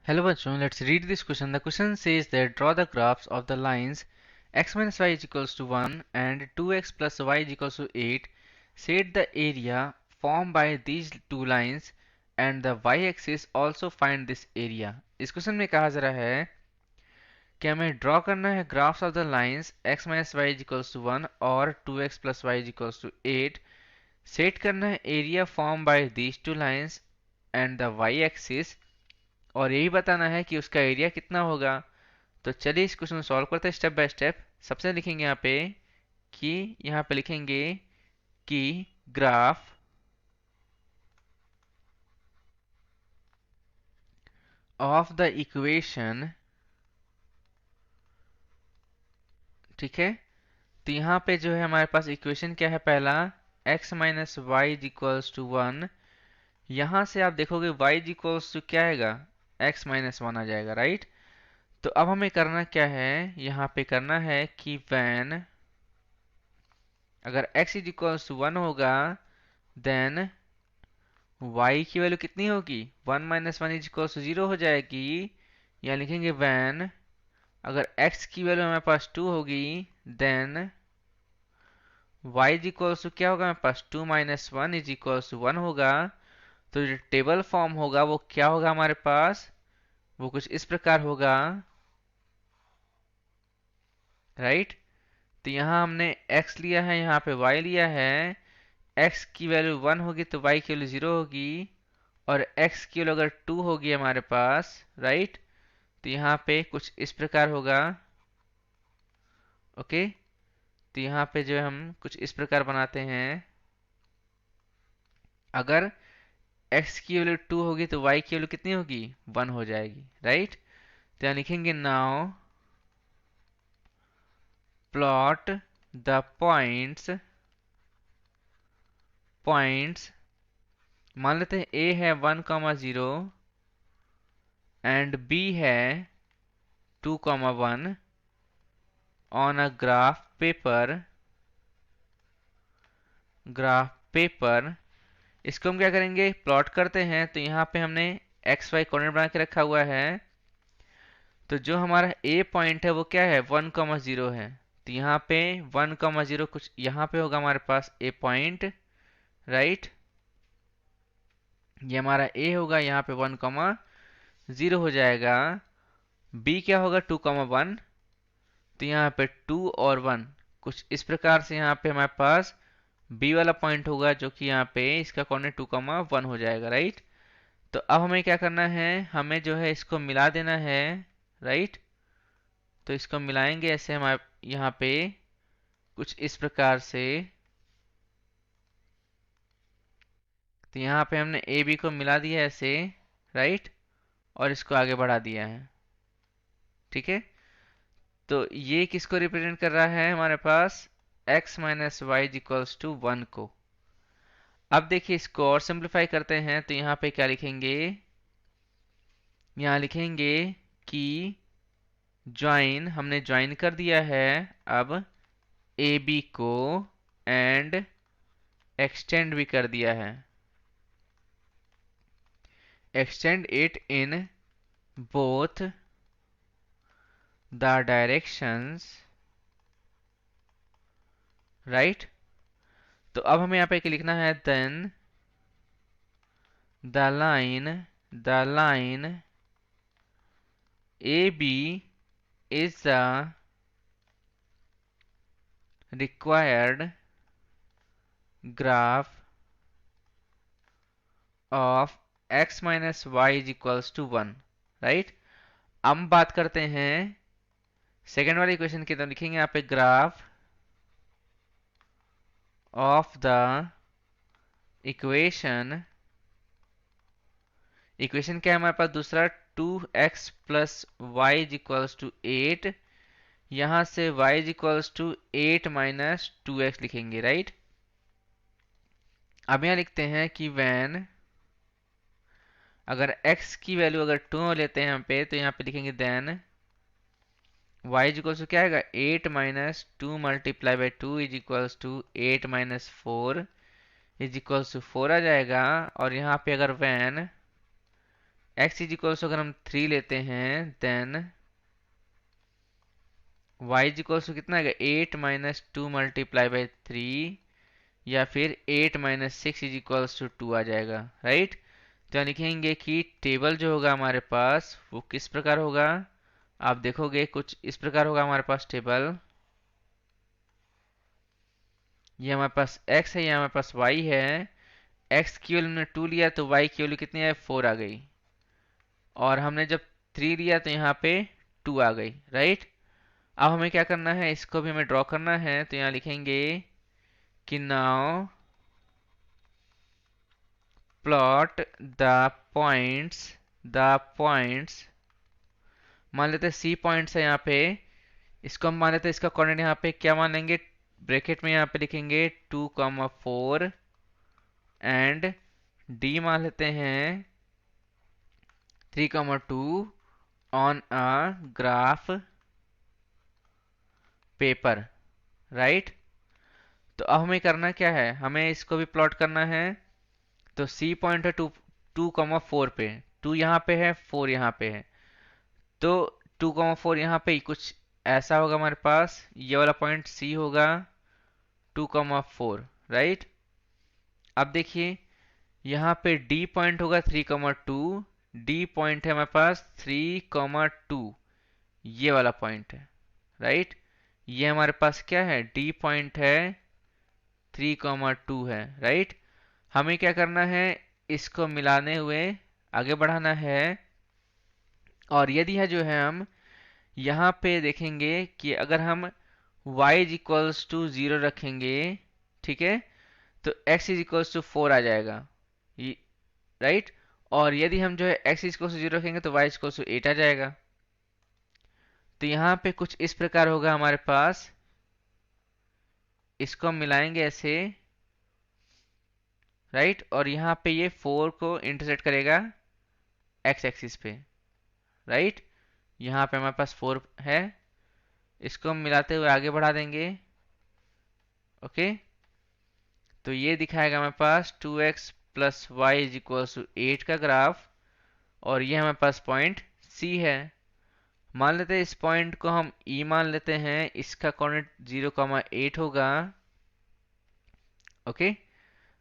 Hello bachon, let's read this question. The question says that draw the graphs of the lines x minus y is equals to 1 and 2x plus y is equals to 8. Set the area formed by these two lines and the y-axis also find this area. इस question में कहा जा रहा है कि हमें draw करना है graphs of the lines x minus y is equals to 1 और 2x plus y is equals to 8. Set करना है area form by these two lines and the y-axis और यही बताना है कि उसका एरिया कितना होगा. तो चलिए इस क्वेश्चन को सॉल्व करते हैं स्टेप बाय स्टेप. सबसे लिखेंगे यहाँ पे लिखेंगे कि ग्राफ ऑफ द इक्वेशन. ठीक है, तो यहाँ पे जो है हमारे पास इक्वेशन क्या है, पहला x minus y is equals to 1. यहाँ से आप देखोगे y इज इक्वल्स टू क्या आएगा, x माइनस 1 आ जाएगा, राइट. तो अब हमें करना क्या है, यहाँ पे करना है कि when अगर x इज इक्वल्स टू 1 होगा देन y की वैल्यू कितनी होगी, 1 माइनस 1 इज इक्वल्स टू 0 हो जाएगी. या लिखेंगे when अगर x की वैल्यू हमारे पास 2 होगी then y is equals to क्या होगा, हमारे पास 2 माइनस 1 इज इक्वल्स टू 1 होगा. तो जो टेबल फॉर्म होगा वो क्या होगा हमारे पास, वो कुछ इस प्रकार होगा, राइट. तो यहाँ हमने x लिया है, यहाँ पे y लिया है. x की वैल्यू 1 होगी तो y की वैल्यू 0 होगी और x की वैल्यू अगर 2 होगी हमारे पास, राइट. तो यहाँ पे कुछ इस प्रकार होगा. ओके, तो यहाँ पे जो हम कुछ इस प्रकार बनाते हैं, अगर x की वैल्यू 2 होगी तो y की वैल्यू कितनी होगी, 1 हो जाएगी, राइट. तो यहाँ लिखेंगे नाउ प्लॉट द पॉइंट्स. मान लेते हैं a है 1,0 एंड b है 2,1 ऑन अ ग्राफ पेपर. इसको हम क्या करेंगे, प्लॉट करते हैं. तो यहाँ पे हमने एक्स वाई कोऑर्डिनेट बना के रखा हुआ है. तो जो हमारा ए पॉइंट है वो क्या है, 1,0 है. तो यहाँ पे 1,0 कुछ यहाँ पे होगा हमारे पास ए पॉइंट, राइट. ये हमारा ए होगा, यहाँ पे 1,0 हो जाएगा. बी क्या होगा, 2,1. तो यहाँ पे 2 और 1 कुछ इस प्रकार से यहाँ पे हमारे पास बी वाला पॉइंट होगा जो कि यहाँ पे इसका कोऑर्डिनेट 2,1 हो जाएगा, राइट. तो अब हमें क्या करना है, हमें जो है इसको मिला देना है, राइट. तो इसको मिलाएंगे ऐसे हमारे यहाँ पे कुछ इस प्रकार से. तो यहाँ पे हमने ए बी को मिला दिया ऐसे, राइट, और इसको आगे बढ़ा दिया है. ठीक है, तो ये किसको रिप्रेजेंट कर रहा है हमारे पास, x minus y equals to 1 को. अब देखिए इसको और सिंप्लीफाई करते हैं. तो यहाँ पे क्या लिखेंगे, यहाँ लिखेंगे कि ज्वाइन, हमने ज्वाइन कर दिया है अब ए बी को एंड एक्सटेंड भी कर दिया है. Extend it in both the directions, right. तो अब हमें यहाँ पे लिखना है then the line A B is the required graph of x minus y is equals to 1, right. अब हम बात करते हैं सेकेंड वाली इक्वेशन की. तो लिखेंगे यहाँ पे ग्राफ ऑफ द इक्वेशन क्या है हमारे पास, दूसरा 2x plus y is equals to 8. यहां से y is equals to 8 minus 2x लिखेंगे, राइट. अब यहां लिखते हैं कि when अगर x की वैल्यू अगर 2 लेते हैं यहाँ पे, तो यहाँ पे लिखेंगे then y is equals to क्या आएगा, 8 minus 2 multiply by 2 is equals to 8 minus 4 is equals to 4 आ जाएगा. और यहाँ पे अगर when x इज इक्वल्स अगर हम 3 लेते हैं देन y इज इक्वल्स कितना आएगा 8 माइनस 2 मल्टीप्लाई बाई 3 या फिर 8 माइनस 6 इज इक्वल्स टू 2 आ जाएगा, राइट। तो यहाँ लिखेंगे कि टेबल जो होगा हमारे पास वो किस प्रकार होगा, आप देखोगे कुछ इस प्रकार होगा हमारे पास टेबल। ये हमारे पास x है, ये हमारे पास y है। x की वैल्यू हमने 2 लिया तो y की वैल्यू कितनी है 4 आ गई, और हमने जब 3 लिया तो यहाँ पे 2 आ गई, राइट। अब हमें क्या करना है, इसको भी हमें ड्रॉ करना है, तो यहाँ लिखेंगे कि नाउ प्लॉट द पॉइंट्स मान लेते हैं सी पॉइंट्स है यहाँ पे, इसको हम मान लेते हैं इसका कोऑर्डिनेट यहाँ पे क्या मान लेंगे, ब्रैकेट में यहाँ पे लिखेंगे 2,4 एंड डी मान लेते हैं 3,2 on a graph paper, right. तो अब हमें करना क्या है, हमें इसको भी प्लॉट करना है। तो सी पॉइंट है 2,4 पे, 2 यहाँ पे है 4 यहाँ पे है, तो 2,4 यहाँ पे कुछ ऐसा होगा हमारे पास, ये वाला पॉइंट सी होगा 2,4, राइट। अब देखिए यहाँ पे डी पॉइंट होगा 3,2, डी पॉइंट है हमारे पास 3,2, ये वाला पॉइंट है, राइट। ये हमारे पास क्या है, डी पॉइंट है 3,2 है, राइट। हमें क्या करना है, इसको मिलाने हुए आगे बढ़ाना है। और यदि है जो है हम यहाँ पे देखेंगे कि अगर हम y इज इक्वल्स टू 0 रखेंगे, ठीक है, तो x इज इक्वल्स टू 4 आ जाएगा, राइट। और यदि हम जो है x इज इक्वल्स टू 0 रखेंगे तो y इज इक्वल्स टू 8 आ जाएगा। तो यहाँ पे कुछ इस प्रकार होगा हमारे पास, इसको हम मिलाएंगे ऐसे, राइट। और यहाँ पे ये 4 को इंटरसेक्ट करेगा x एक्सिस पे, राइट। यहाँ पे हमारे पास 4 है, इसको हम मिलाते हुए आगे बढ़ा देंगे, ओके। तो ये दिखाएगा हमारे पास 2x plus y is equals to 8 का ग्राफ, और ये हमारे पास पॉइंट C है। मान लेते हैं इस पॉइंट को हम E मान लेते हैं, इसका कोऑर्डिनेट 0,8 होगा, ओके।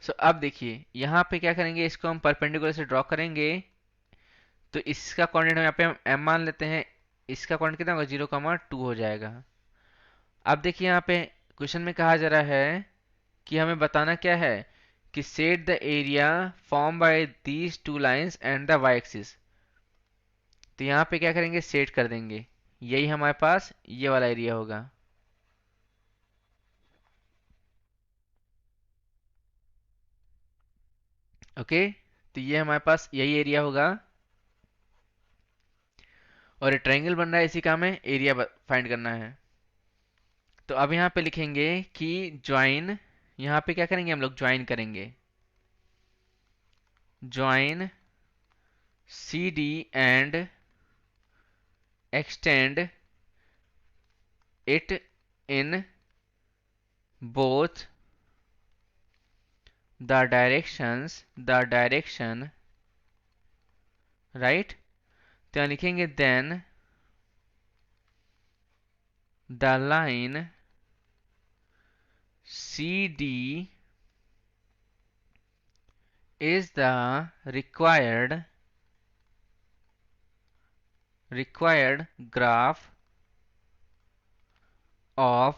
सो अब देखिए यहाँ पे क्या करेंगे, इसको हम परपेंडिकुलर से ड्रॉ करेंगे, तो इसका कोऑर्डिनेट यहाँ पे हम M मान लेते हैं, इसका कोऑर्डिनेट कितना होगा 0,2 हो जाएगा। अब देखिए यहाँ पे क्वेश्चन में कहा जा रहा है कि हमें बताना क्या है, कि set the area form by these two lines and the y axis. तो यहाँ पे क्या करेंगे, सेट कर देंगे, यही हमारे पास ये वाला एरिया होगा, ओके। तो ये हमारे पास यही एरिया होगा, और ये ट्रायंगल बन रहा है, इसी का हमें एरिया फाइंड करना है। तो अब यहाँ पे लिखेंगे कि ज्वाइन, यहाँ पे क्या करेंगे हम लोग, ज्वाइन करेंगे, join C D and extend it in both the direction, right। तो यहाँ लिखेंगे then the line CD is the required graph of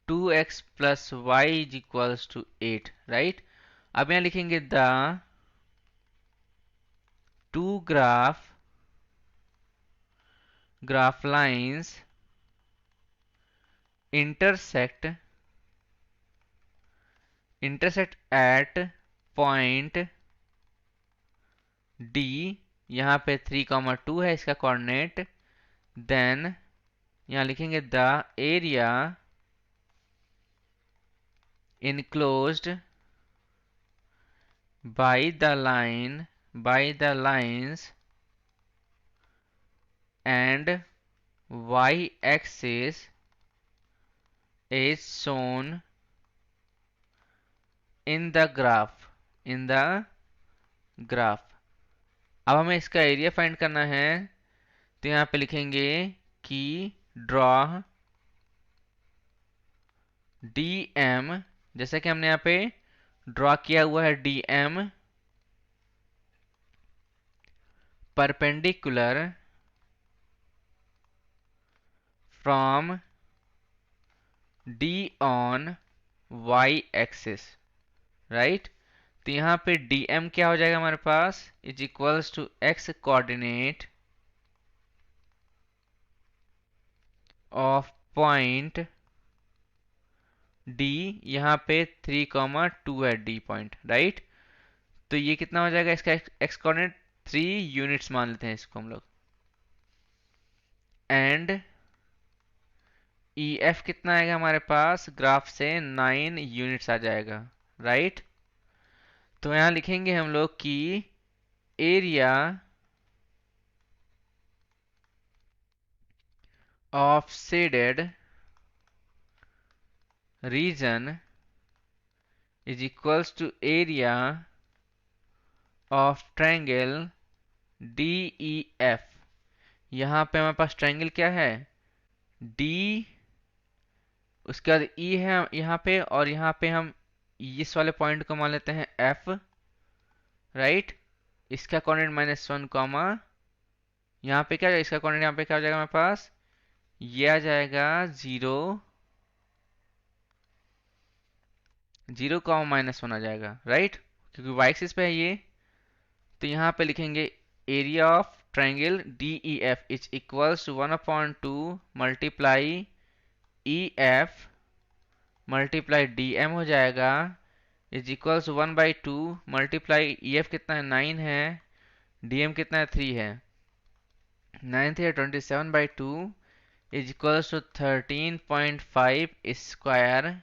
2x plus y is equals to 8, right। अब यहाँ लिखेंगे the two graph lines intersect at point D, यहाँ पे 3,2 है इसका कोऑर्डिनेट, देन यहाँ लिखेंगे the area enclosed by the lines and y axis is shown in the graph, अब हमें इसका एरिया फाइंड करना है, तो यहाँ पे लिखेंगे कि ड्रॉ डी एम, जैसे कि हमने यहाँ पे ड्रॉ किया हुआ है D M perpendicular from D on Y axis, right. तो यहाँ पे dm क्या हो जाएगा हमारे पास, is equals to x coordinate of point d, यहाँ पे 3,2 है d पॉइंट, राइट। तो ये कितना हो जाएगा, इसका x कोऑर्डिनेट 3 यूनिट्स मान लेते हैं इसको हम लोग, एंड EF कितना आएगा हमारे पास, ग्राफ से 9 यूनिट्स आ जाएगा, राइट। तो यहाँ लिखेंगे हम लोग कि area of shaded region is equals to area of triangle DEF। यहाँ पे हमारे पास ट्रायंगल क्या है, D, उसके बाद E है यहाँ पे, और यहाँ पे हम इस वाले पॉइंट को मान लेते हैं F, राइट। इसका कोऑर्डिनेट -1 कॉमा, यहाँ पे क्या, इसका कोऑर्डिनेट यहाँ पे क्या हो जाएगा हमारे पास, ये आ जाएगा 0, 0 कॉमा -1 आ जाएगा, राइट, क्योंकि वाई एक्सिस पे है ये। तो यहाँ पे लिखेंगे area of triangle DEF is equals to 1/2 multiply EF multiply DM हो जाएगा, इज इक्वल्स 1/2 मल्टीप्लाई EF कितना है 9 है, DM कितना है 3 है, 9 3 27/2 is equals to 13.5 square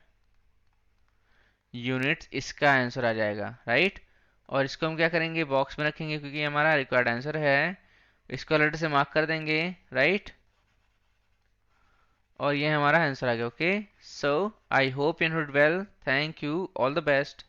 units, इसका आंसर आ जाएगा, राइट। और इसको हम क्या करेंगे, बॉक्स में रखेंगे, क्योंकि ये हमारा रिक्वायर्ड आंसर है। इसको लेटर से मार्क कर देंगे, राइट। और ये हमारा आंसर आ गया, okay. So I hope you did well, thank you, all the best.